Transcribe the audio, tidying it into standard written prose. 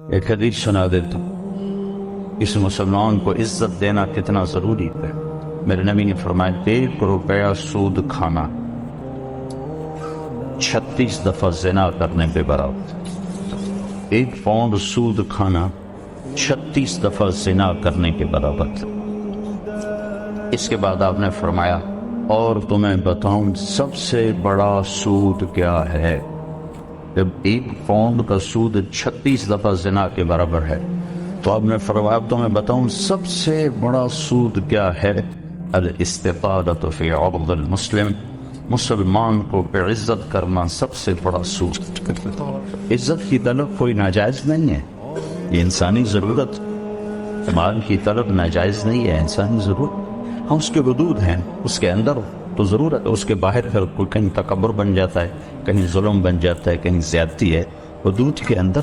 एक हदीस सुना देता हूँ। इस मुसलमान को इज्जत देना कितना जरूरी है। मेरे नबी ने फरमाया 1 रुपया सूद खाना 36 दफा जिना करने के बराबर। 1 पाउंड सूद खाना 36 दफा जिना करने के बराबर। इसके बाद आपने फरमाया और तुम्हें बताऊं सबसे बड़ा सूद क्या है। जब 1 पाउंड का सूद 36 दफा जिना के बराबर है तो आपने फरमाया तो मैं बताऊं सबसे बड़ा सूद क्या है। अल इस्तिफादत फी अर्दिल मुस्लिम, मुसलमान को बेइज्जत करना सबसे बड़ा सूद। इज्जत की तलब कोई नाजायज नहीं है, ये इंसानी जरूरत। माल की तलब नाजायज नहीं है, इंसानी जरूरत। हाँ उसके वजूद हैं, उसके अंदर तो ज़रूरत है, उसके बाहर फिर कहीं तकब्बुर बन जाता है, कहीं जुल्म बन जाता है, कहीं ज़्यादती है। वजूद के अंदर